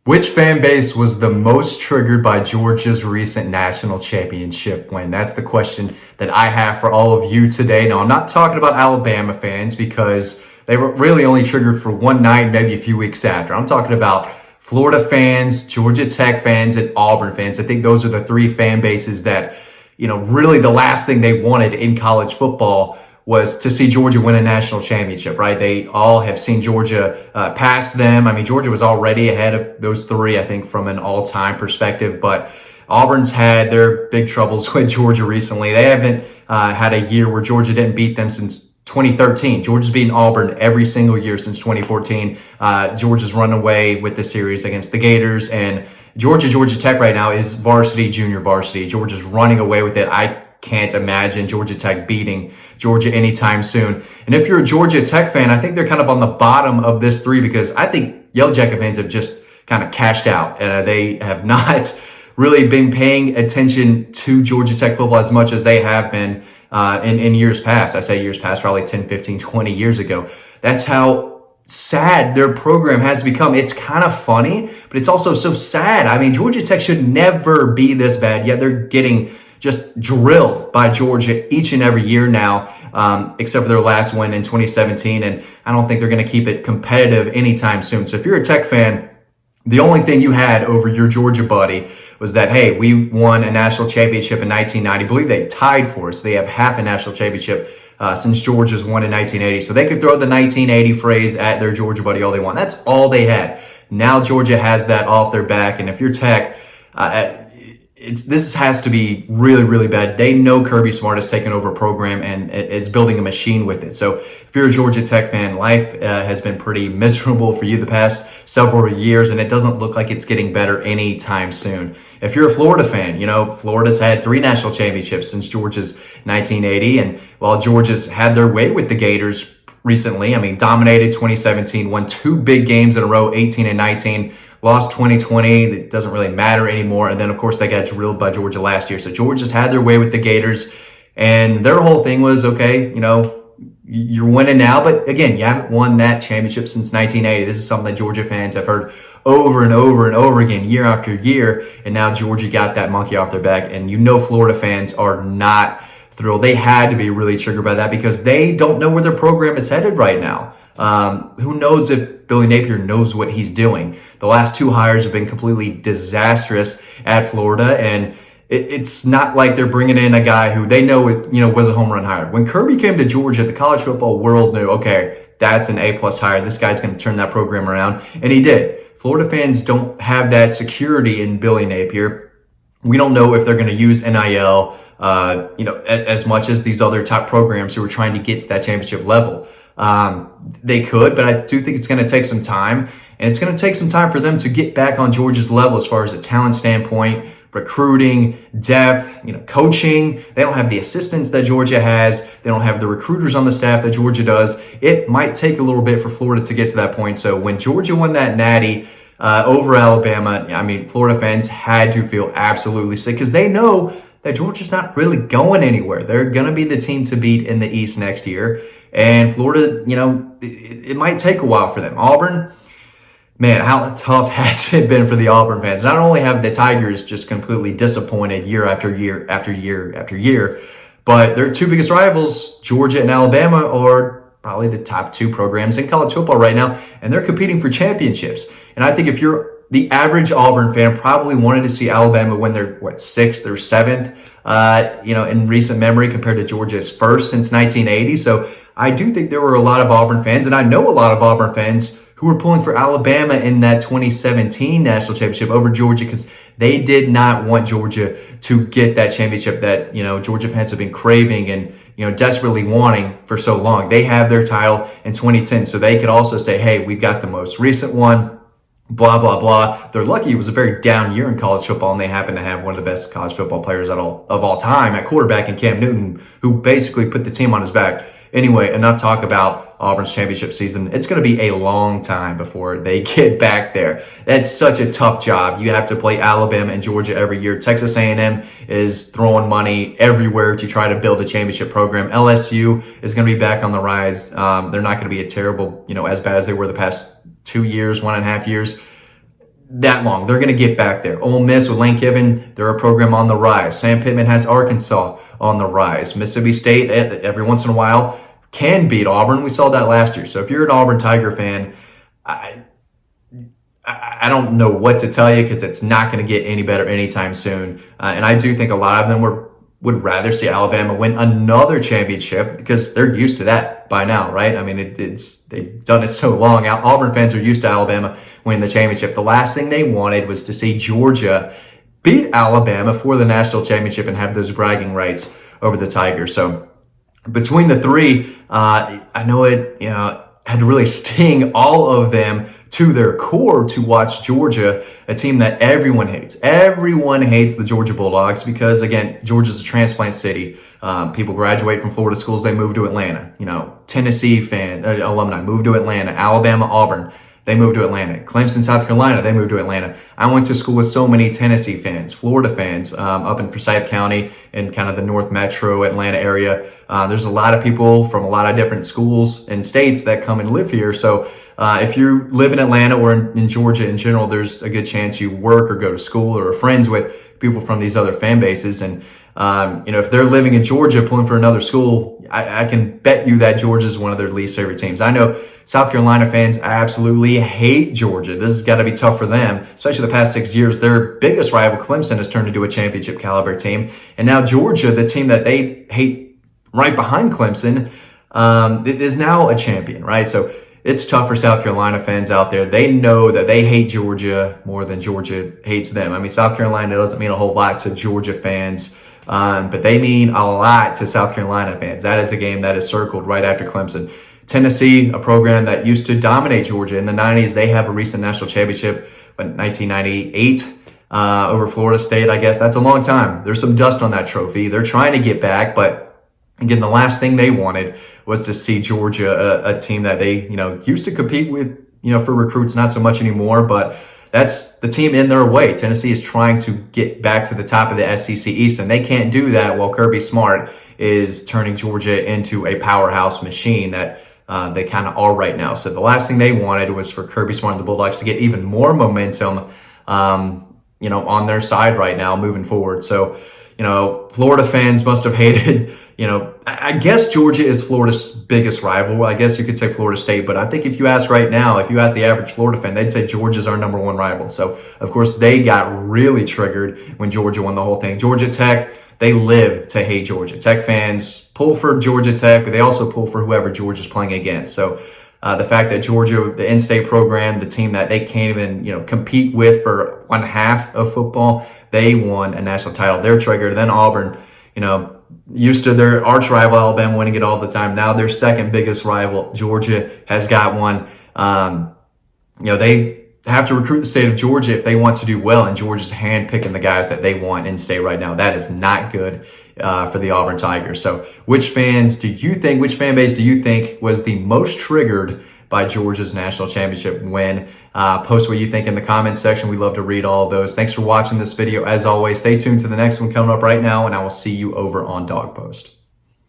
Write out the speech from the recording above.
Which fan base was the most triggered by Georgia's recent national championship win? That's the question that I have for all of you today. Now, I'm not talking about Alabama fans because they were really only triggered for one night, maybe a few weeks after. I'm talking about Florida fans, Georgia Tech fans, and Auburn fans. I think those are the three fan bases that, really the last thing they wanted in college football was to see Georgia win a national championship, right? They all have seen Georgia pass them. I mean, Georgia was already ahead of those three, I think, from an all-time perspective, but Auburn's had their big troubles with Georgia recently. They haven't had a year where Georgia didn't beat them since 2013. Georgia's beaten Auburn every single year since 2014. Georgia's run away with the series against the Gators, and Georgia Tech right now is varsity, junior varsity. Georgia's running away with it. I can't imagine Georgia Tech beating Georgia anytime soon. And if you're a Georgia Tech fan, I think they're kind of on the bottom of this three because I think Yellow Jacket fans have just kind of cashed out. They have not really been paying attention to Georgia Tech football as much as they have been in years past. I say years past, probably 10, 15, 20 years ago. That's how sad their program has become. It's kind of funny, but it's also so sad. I mean, Georgia Tech should never be this bad, yet they're getting just drilled by Georgia each and every year now, except for their last win in 2017. And I don't think they're going to keep it competitive anytime soon. So if you're a Tech fan, the only thing you had over your Georgia buddy was that, hey, we won a national championship in 1990. I believe they tied for us. They have half a national championship since Georgia's won in 1980. So they could throw the 1980 phrase at their Georgia buddy all they want. That's all they had. Now Georgia has that off their back. And if you're Tech, this has to be really, really bad. They know Kirby Smart has taken over a program and is building a machine with it. So if you're a Georgia Tech fan, life has been pretty miserable for you the past several years, and it doesn't look like it's getting better anytime soon. If you're a Florida fan, Florida's had 3 national championships since Georgia's 1980, and while Georgia's had their way with the Gators recently, I mean, dominated 2017, won 2 big games in a row, 18 and 19, lost 2020. It doesn't really matter anymore. And then, of course, they got drilled by Georgia last year. So Georgia's had their way with the Gators. And their whole thing was, okay, you're winning now. But again, you haven't won that championship since 1980. This is something that Georgia fans have heard over and over and over again, year after year. And now Georgia got that monkey off their back. And Florida fans are not thrilled. They had to be really triggered by that because they don't know where their program is headed right now. Who knows if Billy Napier knows what he's doing? The last 2 hires have been completely disastrous at Florida, and it's not like they're bringing in a guy who they know was a home run hire. When Kirby came to Georgia, the college football world knew, okay, that's an A+ hire. This guy's going to turn that program around, and he did. Florida fans don't have that security in Billy Napier. We don't know if they're going to use NIL, as much as these other top programs who are trying to get to that championship level. They could, but I do think it's going to take some time, and it's going to take some time for them to get back on Georgia's level as far as a talent standpoint, recruiting, depth, coaching. They don't have the assistants that Georgia has. They don't have the recruiters on the staff that Georgia does. It might take a little bit for Florida to get to that point. So when Georgia won that natty over Alabama, I mean, Florida fans had to feel absolutely sick because they know that Georgia's not really going anywhere. They're going to be the team to beat in the East next year. And Florida, it might take a while for them. Auburn, man, how tough has it been for the Auburn fans? Not only have the Tigers just completely disappointed year after year after year after year, but their 2 biggest rivals, Georgia and Alabama, are probably the top 2 programs in college football right now, and they're competing for championships. And I think if you're the average Auburn fan, probably wanted to see Alabama win their 6th or 7th, in recent memory compared to Georgia's 1st since 1980. So I do think there were a lot of Auburn fans, and I know a lot of Auburn fans who were pulling for Alabama in that 2017 national championship over Georgia because they did not want Georgia to get that championship that, Georgia fans have been craving and, desperately wanting for so long. They have their title in 2010, so they could also say, hey, we've got the most recent one, blah, blah, blah. They're lucky it was a very down year in college football, and they happen to have one of the best college football players of all time at quarterback in Cam Newton, who basically put the team on his back. Anyway, enough talk about Auburn's championship season. It's going to be a long time before they get back there. That's such a tough job. You have to play Alabama and Georgia every year. Texas A&M is throwing money everywhere to try to build a championship program. LSU is going to be back on the rise. They're not going to be a terrible, as bad as they were the past 2 years, 1.5 years. that long. They're going to get back there. Ole Miss with Lane Kiffin, they're a program on the rise. Sam Pittman has Arkansas on the rise. Mississippi State, every once in a while, can beat Auburn. We saw that last year. So if you're an Auburn Tiger fan, I don't know what to tell you, because it's not going to get any better anytime soon. And I do think a lot of them would rather see Alabama win another championship, because they're used to that by now, right? I mean, they've done it so long. Auburn fans are used to Alabama winning the championship. The last thing they wanted was to see Georgia beat Alabama for the national championship and have those bragging rights over the Tigers. So between the three, I know it, had to really sting all of them to their core to watch Georgia, a team that everyone hates. Everyone hates the Georgia Bulldogs because, again, Georgia's a transplant city. People graduate from Florida schools, they move to Atlanta. Tennessee alumni move to Atlanta. Alabama, Auburn, they move to Atlanta. Clemson, South Carolina, they move to Atlanta. I went to school with so many Tennessee fans, Florida fans, up in Forsyth County and kind of the North Metro Atlanta area. There's a lot of people from a lot of different schools and states that come and live here. So if you live in Atlanta or in Georgia in general, there's a good chance you work or go to school or are friends with people from these other fan bases. And, if they're living in Georgia, pulling for another school, I can bet you that Georgia is one of their least favorite teams. I know South Carolina fans absolutely hate Georgia. This has got to be tough for them, especially the past 6 years. Their biggest rival, Clemson, has turned into a championship caliber team. And now Georgia, the team that they hate right behind Clemson, is now a champion, right? So it's tough for South Carolina fans out there. They know that they hate Georgia more than Georgia hates them. I mean, South Carolina doesn't mean a whole lot to Georgia fans, but they mean a lot to South Carolina fans. That is a game that is circled right after Clemson. Tennessee, a program that used to dominate Georgia in the 90s. They have a recent national championship in 1998 over Florida State, I guess. That's a long time. There's some dust on that trophy. They're trying to get back, but again, the last thing they wanted was to see Georgia, a team that they, used to compete with, for recruits, not so much anymore, but that's the team in their way. Tennessee is trying to get back to the top of the SEC East, and they can't do that while Kirby Smart is turning Georgia into a powerhouse machine that they kind of are right now. So the last thing they wanted was for Kirby Smart and the Bulldogs to get even more momentum, on their side right now moving forward. So, Florida fans must have hated, I guess Georgia is Florida's biggest rival. I guess you could say Florida State, but I think if you ask right now, if you ask the average Florida fan, they'd say Georgia's our number one rival. So, of course, they got really triggered when Georgia won the whole thing. Georgia Tech, they live to hate Georgia. Tech fans pull for Georgia Tech, but they also pull for whoever Georgia's playing against. So, the fact that Georgia, the in-state program, the team that they can't even, compete with for one half of football, they won a national title. They're triggered. Then Auburn, used to their arch rival Alabama winning it all the time. Now their second biggest rival, Georgia, has got one. They have to recruit the state of Georgia if they want to do well, and Georgia's handpicking the guys that they want in state right now. That is not good for the Auburn Tigers. So which fan base do you think was the most triggered by Georgia's national championship win? Post what you think in the comments section. We love to read all of those. Thanks for watching this video. As always, stay tuned to the next one coming up right now, and I will see you over on Dog Post.